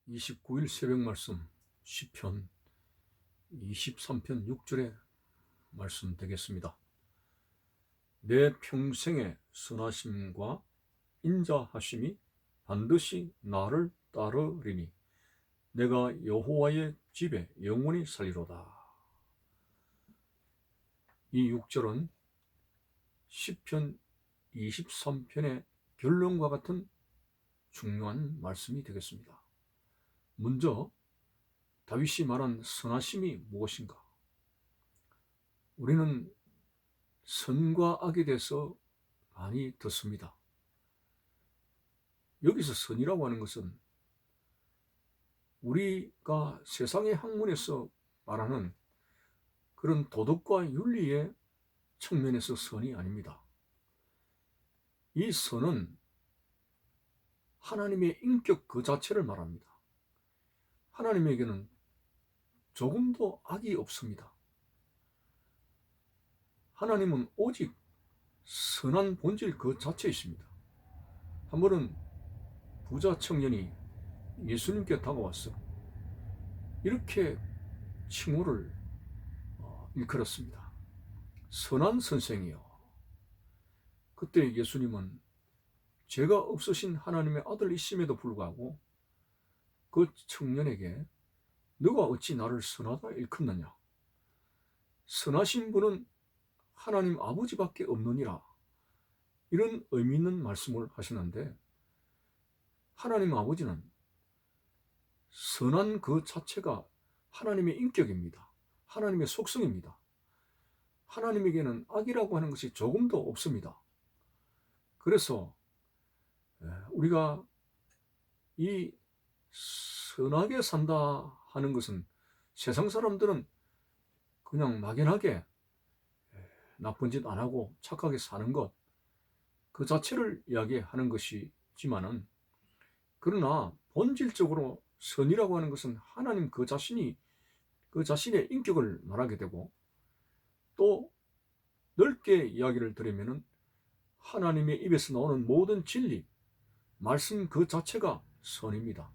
29일 새벽 말씀 시편 23편 6절의 말씀 되겠습니다. 내 평생의 선하심과 인자하심이 반드시 나를 따르리니 내가 여호와의 집에 영원히 살리로다. 이 6절은 시편 23편의 결론과 같은 중요한 말씀이 되겠습니다. 먼저 다윗이 말한 선하심이 무엇인가? 우리는 선과 악에 대해서 많이 듣습니다. 여기서 선이라고 하는 것은 우리가 세상의 학문에서 말하는 그런 도덕과 윤리의 측면에서 선이 아닙니다. 이 선은 하나님의 인격 그 자체를 말합니다. 하나님에게는 조금도 악이 없습니다. 하나님은 오직 선한 본질 그 자체이십니다. 한 번은 부자 청년이 예수님께 다가왔어 이렇게 칭호를 일컬었습니다. 선한 선생이요. 그때 예수님은 죄가 없으신 하나님의 아들이심에도 불구하고 그 청년에게 너가 어찌 나를 선하다 일컫느냐? 선하신 분은 하나님 아버지밖에 없느니라. 이런 의미 있는 말씀을 하시는데, 하나님 아버지는 선한 그 자체가 하나님의 인격입니다. 하나님의 속성입니다. 하나님에게는 악이라고 하는 것이 조금도 없습니다. 그래서 우리가 이 선하게 산다 하는 것은 세상 사람들은 그냥 막연하게 나쁜 짓 안 하고 착하게 사는 것 그 자체를 이야기하는 것이지만은, 그러나 본질적으로 선이라고 하는 것은 하나님 그 자신의 인격을 말하게 되고, 또 넓게 이야기를 드리면은 하나님의 입에서 나오는 모든 진리, 말씀 그 자체가 선입니다.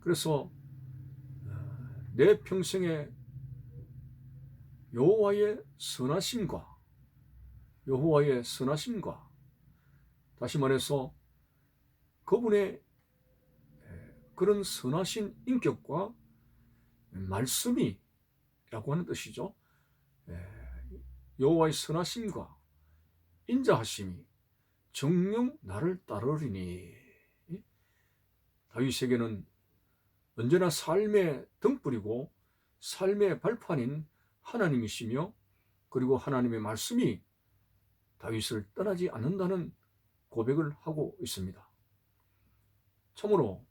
그래서 내 평생에 여호와의 선하심과 다시 말해서 그분의 그런 선하신 인격과 말씀이라고 하는 뜻이죠. 여호와의 선하심과 인자하심이 정녕 나를 따르리니. 다윗에게는 언제나 삶의 등불이고 삶의 발판인 하나님이시며, 그리고 하나님의 말씀이 다윗을 떠나지 않는다는 고백을 하고 있습니다. 참으로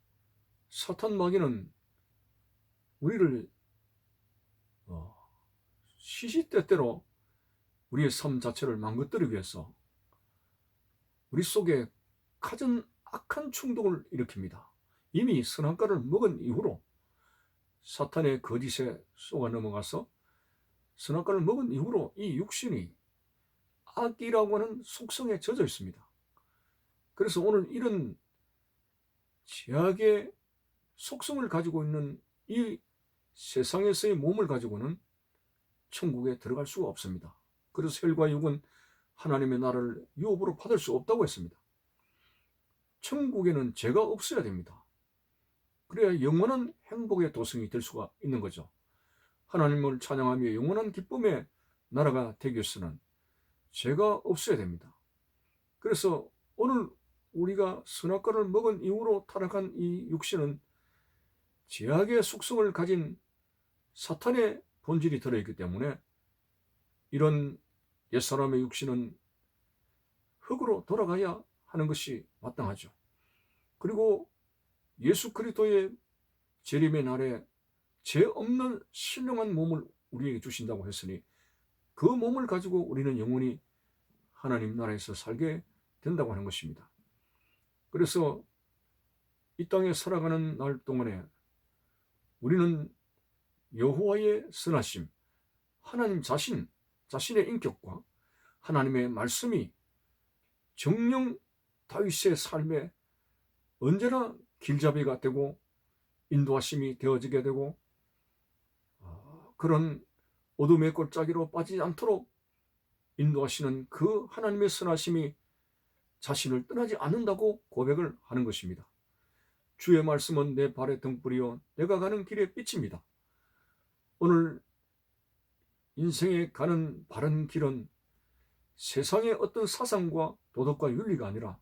사탄 마귀는 우리를 시시때때로 우리의 삶 자체를 망가뜨리기 위해서 우리 속에 가진 악한 충동을 일으킵니다. 이미 선악과를 먹은 이후로 사탄의 거짓에 속아 넘어가서 선악과를 먹은 이후로 이 육신이 악이라고 하는 속성에 젖어 있습니다. 그래서 오늘 이런 죄악의 속성을 가지고 있는 이 세상에서의 몸을 가지고는 천국에 들어갈 수가 없습니다. 그래서 혈과 육은 하나님의 나라를 유업으로 받을 수 없다고 했습니다. 천국에는 죄가 없어야 됩니다. 그래야 영원한 행복의 도성이 될 수가 있는 거죠. 하나님을 찬양하며 영원한 기쁨의 나라가 되기 위해서는 죄가 없어야 됩니다. 그래서 오늘 우리가 선악과를 먹은 이후로 타락한 이 육신은 죄악의 속성을 가진 사탄의 본질이 들어있기 때문에 이런 옛사람의 육신은 흙으로 돌아가야 하는 것이 마땅하죠. 그리고 예수 그리스도의 재림의 날에 죄 없는 신령한 몸을 우리에게 주신다고 했으니 그 몸을 가지고 우리는 영원히 하나님 나라에서 살게 된다고 하는 것입니다. 그래서 이 땅에 살아가는 날 동안에 우리는 여호와의 선하심, 하나님 자신의 인격과 하나님의 말씀이 정녕 다윗의 삶에 언제나 길잡이가 되고 인도하심이 되어지게 되고 그런 어둠의 골짜기로 빠지지 않도록 인도하시는 그 하나님의 선하심이 자신을 떠나지 않는다고 고백을 하는 것입니다. 주의 말씀은 내 발의 등불이요 내가 가는 길의 빛입니다. 오늘 인생에 가는 바른 길은 세상의 어떤 사상과 도덕과 윤리가 아니라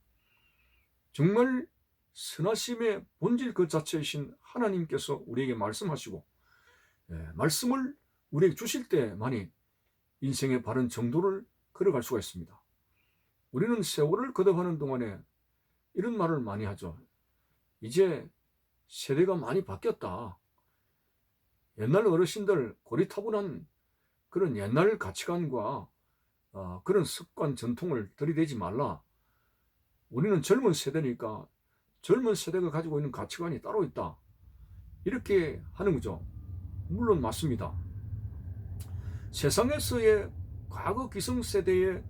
정말 선하심의 본질 그 자체이신 하나님께서 우리에게 말씀하시고 말씀을 우리에게 주실 때만이 인생의 바른 정도를 걸어갈 수가 있습니다. 우리는 세월을 거듭하는 동안에 이런 말을 많이 하죠. 이제 세대가 많이 바뀌었다. 옛날 어르신들 고리타분한 그런 옛날 가치관과 그런 습관 전통을 들이대지 말라. 우리는 젊은 세대니까 젊은 세대가 가지고 있는 가치관이 따로 있다. 이렇게 하는 거죠. 물론 맞습니다. 세상에서의 과거 기성세대의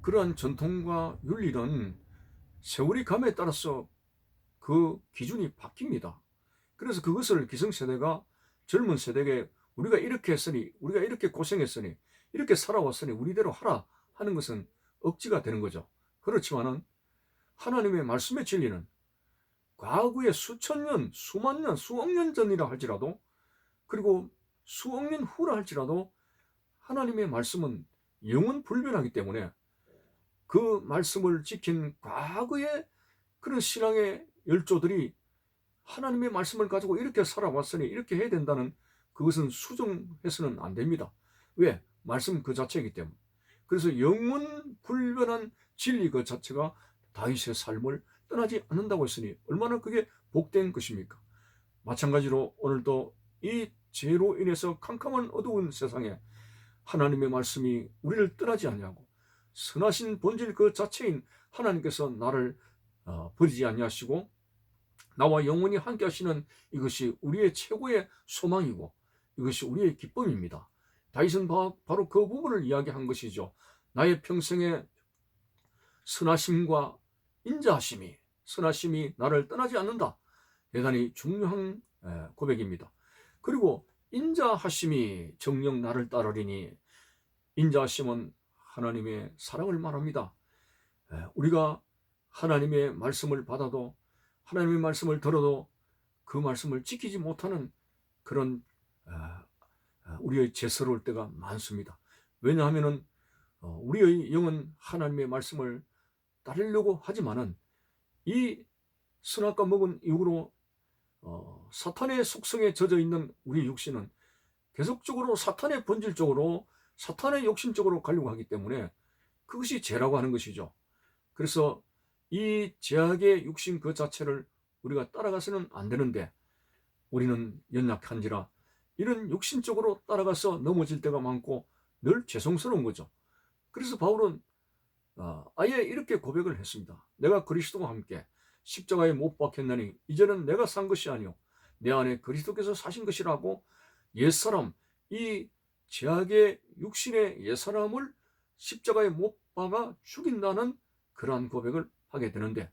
그러한 전통과 윤리는 세월이 감에 따라서 그 기준이 바뀝니다. 그래서 그것을 기성세대가 젊은 세대에게 우리가 이렇게 했으니, 우리가 이렇게 고생했으니, 이렇게 살아왔으니 우리대로 하라 하는 것은 억지가 되는 거죠. 그렇지만은 하나님의 말씀의 진리는 과거에 수천 년, 수만 년, 수억 년 전이라 할지라도 그리고 수억 년 후라 할지라도 하나님의 말씀은 영원 불변하기 때문에 그 말씀을 지킨 과거의 그런 신앙의 열조들이 하나님의 말씀을 가지고 이렇게 살아왔으니 이렇게 해야 된다는 그것은 수정해서는 안 됩니다. 왜? 말씀 그 자체이기 때문에. 그래서 영원 불변한 진리 그 자체가 다윗의 삶을 떠나지 않는다고 했으니 얼마나 그게 복된 것입니까? 마찬가지로 오늘도 이 죄로 인해서 캄캄한 어두운 세상에 하나님의 말씀이 우리를 떠나지 아니하고 선하신 본질 그 자체인 하나님께서 나를 버리지 아니하시고 나와 영원히 함께 하시는 이것이 우리의 최고의 소망이고 이것이 우리의 기쁨입니다. 다윗은 바로 그 부분을 이야기한 것이죠. 나의 평생의 선하심과 인자하심이 선하심이 나를 떠나지 않는다. 대단히 중요한 고백입니다. 그리고 인자하심이 정녕 나를 따르리니 인자하심은 하나님의 사랑을 말합니다. 우리가 하나님의 말씀을 받아도 하나님의 말씀을 들어도 그 말씀을 지키지 못하는 그런 우리의 죄스러울 때가 많습니다. 왜냐하면 우리의 영은 하나님의 말씀을 따르려고 하지만은 이 선악과 먹은 이후로 사탄의 속성에 젖어 있는 우리 육신은 계속적으로 사탄의 본질적으로 사탄의 욕심적으로 가려고 하기 때문에 그것이 죄라고 하는 것이죠. 그래서 이 죄악의 육신 그 자체를 우리가 따라가서는 안 되는데 우리는 연약한지라 이런 육신적으로 따라가서 넘어질 때가 많고 늘 죄송스러운 거죠. 그래서 바울은 아예 이렇게 고백을 했습니다. 내가 그리스도와 함께 십자가에 못 박혔나니 이제는 내가 산 것이 아니요 내 안에 그리스도께서 사신 것이라고 옛사람 이 죄악의 육신의 옛사람을 십자가에 못 박아 죽인다는 그러한 고백을 하게 되는데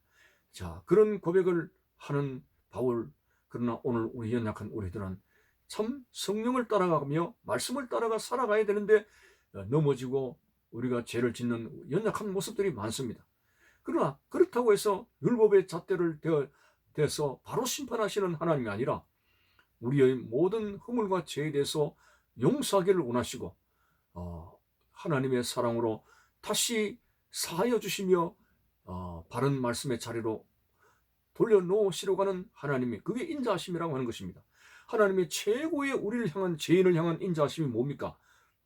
자 그런 고백을 하는 바울 그러나 오늘 우리 연약한 우리들은 참 성령을 따라가며 말씀을 따라가 살아가야 되는데 넘어지고 우리가 죄를 짓는 연약한 모습들이 많습니다. 그러나 그렇다고 해서 율법의 잣대를 대서 바로 심판하시는 하나님이 아니라 우리의 모든 허물과 죄에 대해서 용서하기를 원하시고 하나님의 사랑으로 다시 사하여 주시며 바른 말씀의 자리로 돌려놓으시려고 하는 하나님이 그게 인자하심이라고 하는 것입니다. 하나님의 최고의 우리를 향한 죄인을 향한 인자하심이 뭡니까?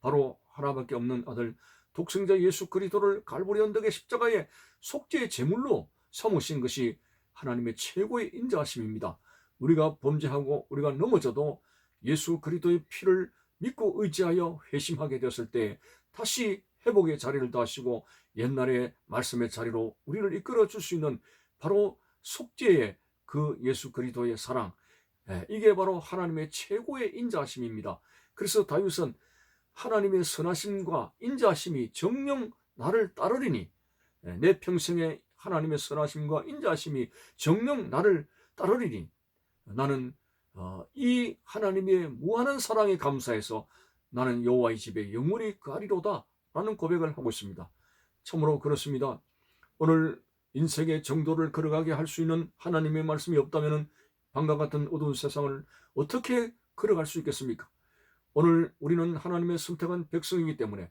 바로 하나밖에 없는 아들 독생자 예수 그리스도를 갈보리 언덕의 십자가에 속죄의 제물로 삼으신 것이 하나님의 최고의 인자하심입니다. 우리가 범죄하고 우리가 넘어져도 예수 그리스도의 피를 믿고 의지하여 회심하게 되었을 때 다시 회복의 자리를 다하시고 옛날의 말씀의 자리로 우리를 이끌어 줄 수 있는 바로 속죄의 그 예수 그리스도의 사랑 이게 바로 하나님의 최고의 인자하심입니다. 그래서 다윗은 하나님의 선하심과 인자하심이 정녕 나를 따르리니 내 평생에 하나님의 선하심과 인자하심이 정녕 나를 따르리니 나는 이 하나님의 무한한 사랑에 감사해서 나는 여호와의 집에 영원히 거하리로다 라는 고백을 하고 있습니다. 참으로 그렇습니다. 오늘 인생의 정도를 걸어가게 할 수 있는 하나님의 말씀이 없다면 방과 같은 어두운 세상을 어떻게 걸어갈 수 있겠습니까? 오늘 우리는 하나님의 선택한 백성이기 때문에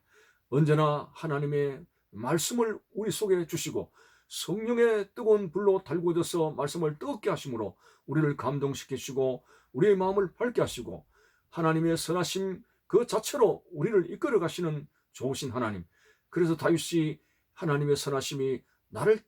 언제나 하나님의 말씀을 우리 속에 주시고 성령의 뜨거운 불로 달구어져서 말씀을 뜨겁게 하심으로 우리를 감동시키시고 우리의 마음을 밝게 하시고 하나님의 선하심 그 자체로 우리를 이끌어 가시는 좋으신 하나님. 그래서 다윗이 하나님의 선하심이 나를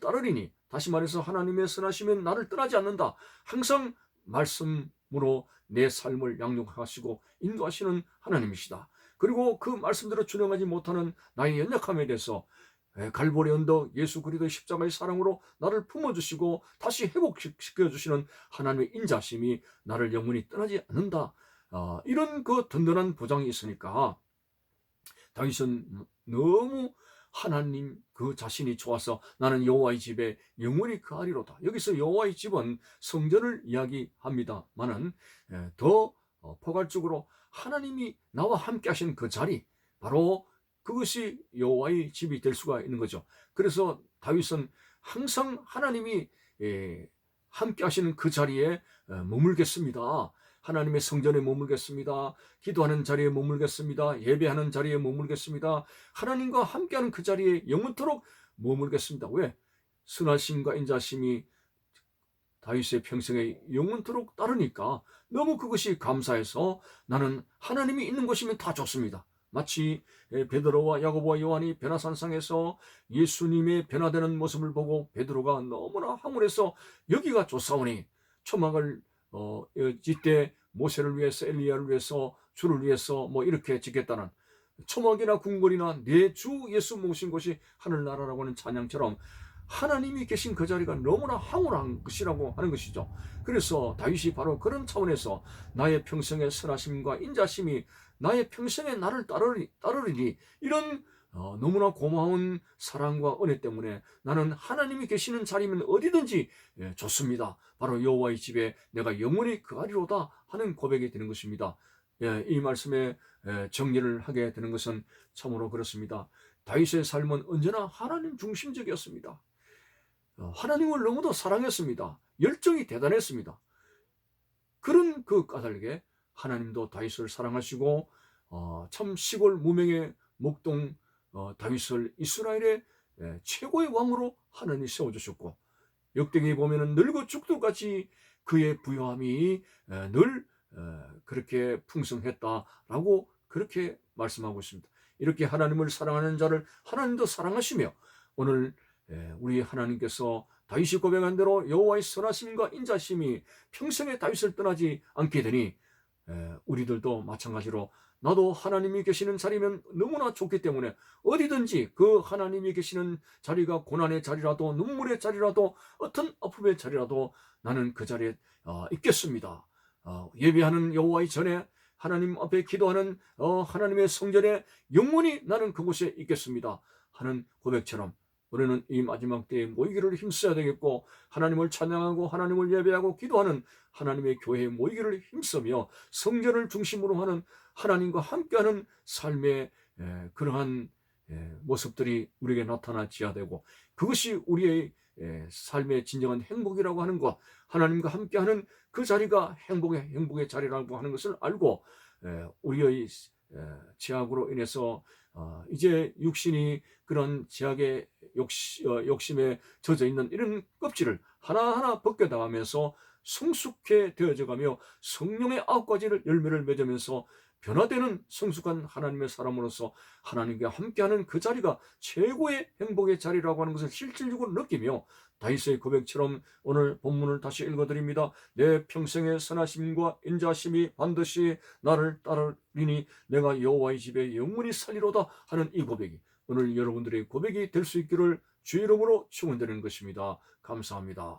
따르리니, 다시 말해서 하나님의 선하심은 나를 떠나지 않는다. 항상 말씀으로 내 삶을 양육하시고 인도하시는 하나님이시다. 그리고 그 말씀대로 준행하지 못하는 나의 연약함에 대해서 갈보리 언덕 예수 그리스도의 십자가의 사랑으로 나를 품어주시고 다시 회복시켜주시는 하나님의 인자심이 나를 영원히 떠나지 않는다. 이런 그 든든한 보장이 있으니까 다윗은 너무 하나님 그 자신이 좋아서 나는 여호와의 집에 영원히 거하리로다. 여기서 여호와의 집은 성전을 이야기합니다만은 더 포괄적으로 하나님이 나와 함께 하신 그 자리, 바로 그것이 여호와의 집이 될 수가 있는 거죠. 그래서 다윗은 항상 하나님이 함께 하시는 그 자리에 머물겠습니다. 하나님의 성전에 머물겠습니다. 기도하는 자리에 머물겠습니다. 예배하는 자리에 머물겠습니다. 하나님과 함께하는 그 자리에 영원토록 머물겠습니다. 왜? 선하심과 인자심이 다윗의 평생에 영원토록 따르니까 너무 그것이 감사해서 나는 하나님이 있는 곳이면 다 좋습니다. 마치 베드로와 야고보와 요한이 변화산상에서 예수님의 변화되는 모습을 보고 베드로가 너무나 황홀해서 여기가 좋사오니 초막을 짓되 모세를 위해서 엘리야를 위해서 주를 위해서 뭐 이렇게 짓겠다는 초막이나 궁궐이나 내 주 예수 모신 곳이 하늘나라라고 하는 찬양처럼 하나님이 계신 그 자리가 너무나 황홀한 것이라고 하는 것이죠. 그래서 다윗이 바로 그런 차원에서 나의 평생의 선하심과 인자심이 나의 평생에 나를 따르리니 이런 너무나 고마운 사랑과 은혜 때문에 나는 하나님이 계시는 자리면 어디든지 좋습니다. 바로 여호와의 집에 내가 영원히 거하리로다 하는 고백이 되는 것입니다. 이 말씀에 정리를 하게 되는 것은 참으로 그렇습니다. 다윗의 삶은 언제나 하나님 중심적이었습니다. 하나님을 너무도 사랑했습니다. 열정이 대단했습니다. 그런 그 까닭에 하나님도 다윗을 사랑하시고 참 시골 무명의 목동 다윗을 이스라엘의 최고의 왕으로 하나님이 세워주셨고 역대기에 보면은 늙어 죽도까지 그의 부요함이 늘 그렇게 풍성했다라고 그렇게 말씀하고 있습니다. 이렇게 하나님을 사랑하는 자를 하나님도 사랑하시며 오늘 우리 하나님께서 다윗이 고백한 대로 여호와의 선하심과 인자심이 평생에 다윗을 떠나지 않게 되니 우리들도 마찬가지로 나도 하나님이 계시는 자리면 너무나 좋기 때문에 어디든지 그 하나님이 계시는 자리가 고난의 자리라도 눈물의 자리라도 어떤 아픔의 자리라도 나는 그 자리에 있겠습니다. 예배하는 여호와의 전에 하나님 앞에 기도하는 하나님의 성전에 영원히 나는 그곳에 있겠습니다 하는 고백처럼 우리는 이 마지막 때에 모이기를 힘써야 되겠고 하나님을 찬양하고 하나님을 예배하고 기도하는 하나님의 교회에 모이기를 힘쓰며 성전을 중심으로 하는 하나님과 함께하는 삶의 그러한 모습들이 우리에게 나타나지야 되고 그것이 우리의 삶의 진정한 행복이라고 하는 것, 하나님과 함께하는 그 자리가 행복의 자리라고 하는 것을 알고 우리의 죄악으로 인해서 이제 육신이 그런 죄악의 욕심에 젖어 있는 이런 껍질을 하나하나 벗겨나가면서 성숙해 되어져가며 성령의 9가지를 열매를 맺으면서 변화되는 성숙한 하나님의 사람으로서 하나님과 함께하는 그 자리가 최고의 행복의 자리라고 하는 것을 실질적으로 느끼며 다윗의 고백처럼 오늘 본문을 다시 읽어드립니다. 내 평생의 선하심과 인자심이 반드시 나를 따르리니 내가 여호와의 집에 영원히 살리로다 하는 이 고백이 오늘 여러분들의 고백이 될 수 있기를 주의 이름으로 축원드리는 것입니다. 감사합니다.